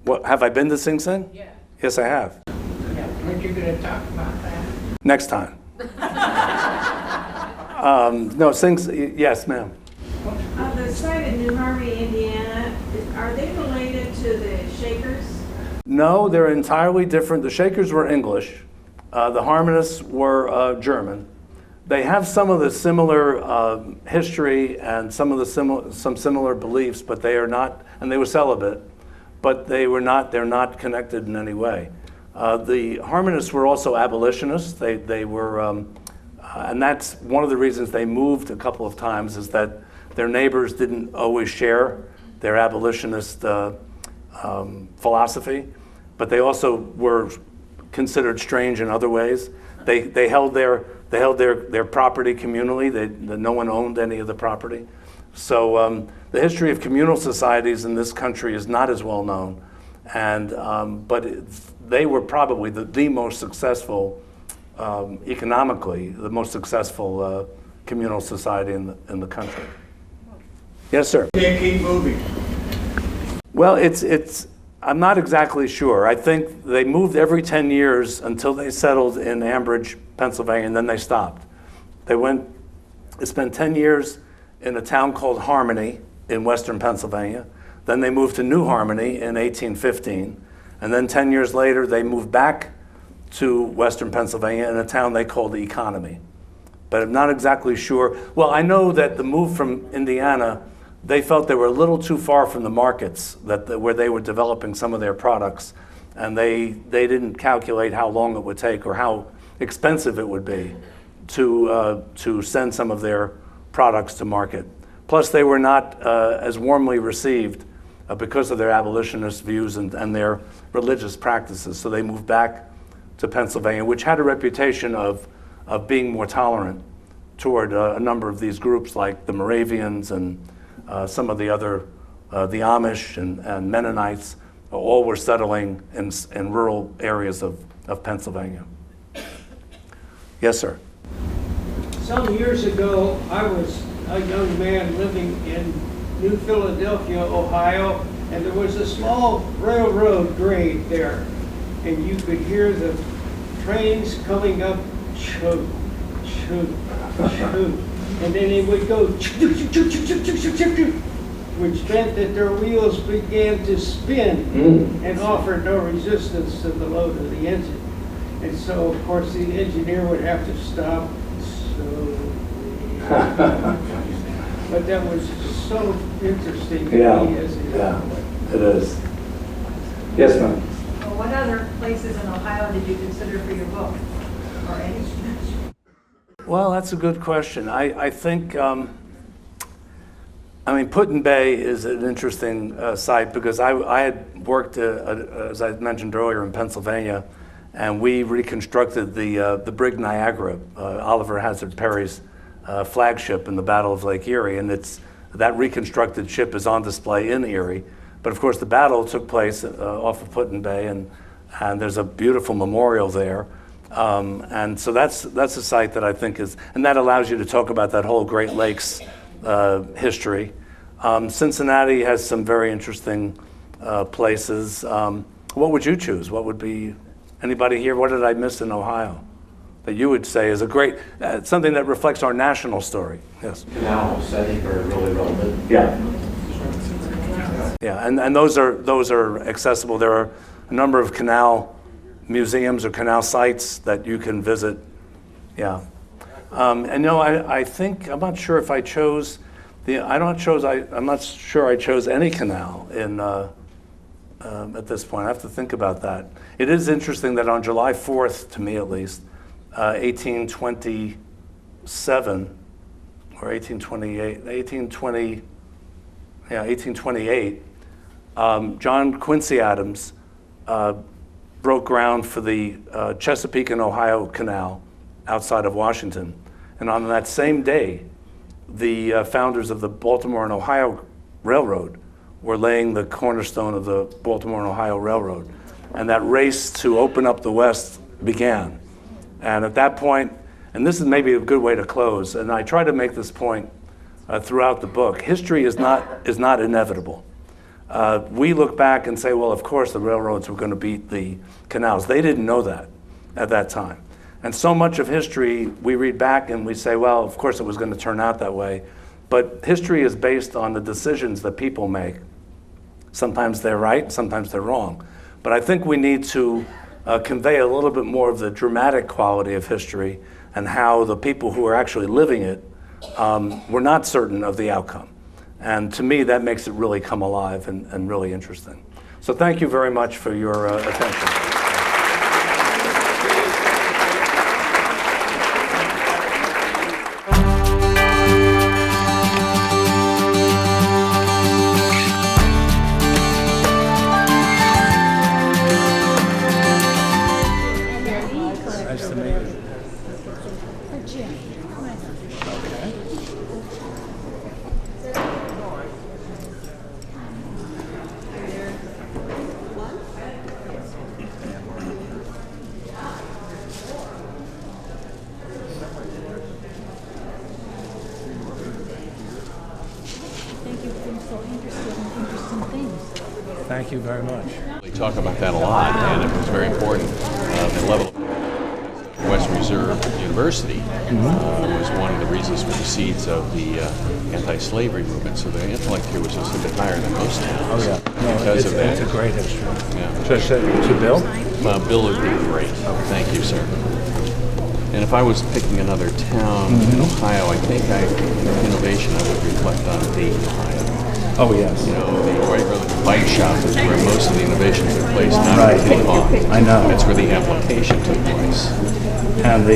What, have I been to Sing Sing? Yeah. Yes, I have. Yeah. Weren't you going to talk about that? Next time. No, Sing Sing, yes, ma'am. The site in New Harmony, Indiana, are they related to the Shakers? No, they're entirely different. The Shakers were English. The Harmonists were German. They have some of the similar history and some similar beliefs, but they are not, and they were celibate, but they're not connected in any way. The Harmonists were also abolitionists. They were, and that's one of the reasons they moved a couple of times, is that their neighbors didn't always share their abolitionist philosophy, but they also were considered strange in other ways. They held their property communally. No one owned any of the property. So the history of communal societies in this country is not as well known, and but they were probably the most successful economically, the most successful communal society in the country. Yes, sir. Can't keep moving. Well, I'm not exactly sure. I think they moved every 10 years until they settled in Ambridge, Pennsylvania, and then they stopped. They spent 10 years in a town called Harmony in western Pennsylvania. Then they moved to New Harmony in 1815. And then 10 years later, they moved back to western Pennsylvania in a town they called Economy. But I'm not exactly sure. Well, I know that the move from Indiana, they felt they were a little too far from the markets where they were developing some of their products, and they didn't calculate how long it would take or how expensive it would be to send some of their products to market. Plus, they were not as warmly received because of their abolitionist views and their religious practices. So they moved back to Pennsylvania, which had a reputation of being more tolerant toward a number of these groups like the Moravians and some of the other, the Amish and Mennonites, all were settling in rural areas of Pennsylvania. Yes, sir. Some years ago, I was a young man living in New Philadelphia, Ohio, and there was a small railroad grade there, and you could hear the trains coming up, choo, choo, choo, and then it would go choo, choo, choo, choo, choo, choo, choo, choo, which meant that their wheels began to spin and offered no resistance to the load of the engine. And so, of course, the engineer would have to stop slowly. But that was so interesting to me as a young boy. It is. Yes, ma'am. Well, what other places in Ohio did you consider for your book, or any? Well, that's a good question. I think, I mean, Put-in-Bay is an interesting site because I had worked, as I mentioned earlier, in Pennsylvania, and we reconstructed the brig Niagara, Oliver Hazard Perry's flagship in the Battle of Lake Erie, and that reconstructed ship is on display in Erie. But of course, the battle took place off of Put-in-Bay, and there's a beautiful memorial there. And so that's a site that I think is, and that allows you to talk about that whole Great Lakes history. Cincinnati has some very interesting places. What would you choose? What would be, anybody here, what did I miss in Ohio that you would say is a great, something that reflects our national story? Yes. Canals, I think, are really relevant. Yeah. Yeah, and those are accessible. There are a number of canal museums or canal sites that you can visit. Yeah. And no, I think, I'm not sure if I chose I'm not sure I chose any canal in at this point. I have to think about that. It is interesting that on July 4th, to me at least, 1827 or 1828, John Quincy Adams broke ground for the Chesapeake and Ohio Canal outside of Washington. And on that same day, the founders of the Baltimore and Ohio Railroad were laying the cornerstone of the Baltimore and Ohio Railroad. And that race to open up the West began. And at that point, and this is maybe a good way to close, and I try to make this point throughout the book, history is not inevitable. We look back and say, well, of course the railroads were going to beat the canals. They didn't know that at that time. And so much of history, we read back and we say, well, of course it was going to turn out that way. But history is based on the decisions that people make. Sometimes they're right, sometimes they're wrong. But I think we need to convey a little bit more of the dramatic quality of history and how the people who are actually living it were not certain of the outcome. And to me, that makes it really come alive and really interesting. So thank you very much for your attention. Nice to meet you. Thank you very much. We talk about that a lot, and it was very important. The level of West Indians Reserve University was one of the reasons for the seeds of the anti-slavery movement. So the intellect here was just a bit higher than most towns because of that. It's a great history. Yeah. To Bill? Bill would be great. Thank you, sir. And if I was picking another town in Ohio, I think innovation I would reflect on Dayton, Ohio. Oh, yes. You know, the Wright bike shop is where most of the innovations took place, not Right. in Kitty Hawk. I know. That's where the application took place. And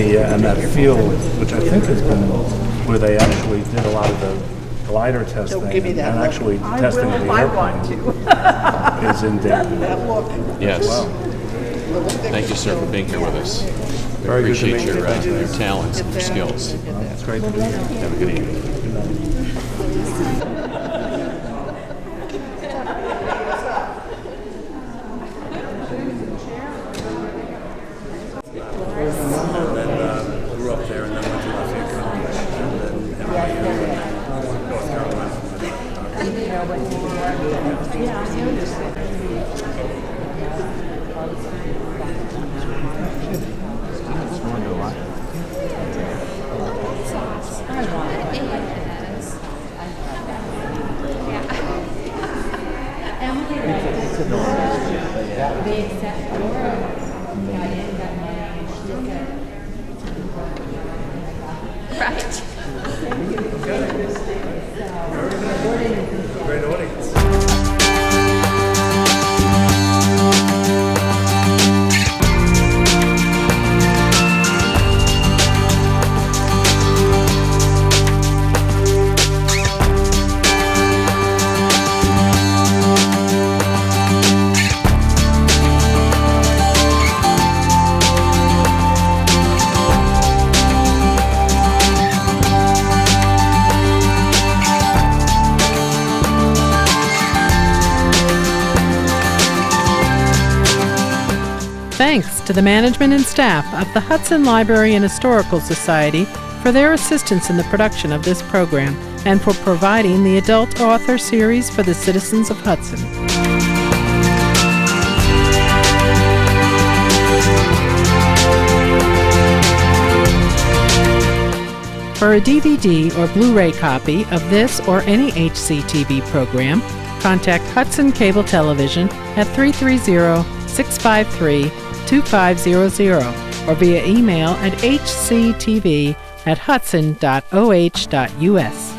that field, which I think has been where they actually did a lot of the glider testing and actually testing the airplane is in Dayton. Yes. Wow. Thank you, sir, for being here with us. We Very good to appreciate meet you. your talents and your skills. Well, it's great to be here. Have a good evening. Grew up there and then went to Wesleyan College and then NYU and North Carolina. Right. Great audience. Thanks to the management and staff of the Hudson Library and Historical Society for their assistance in the production of this program and for providing the adult author series for the citizens of Hudson. For a DVD or Blu-ray copy of this or any HCTV program, contact Hudson Cable Television at 330-653-2500 or via email at hctv@hudson.oh.us.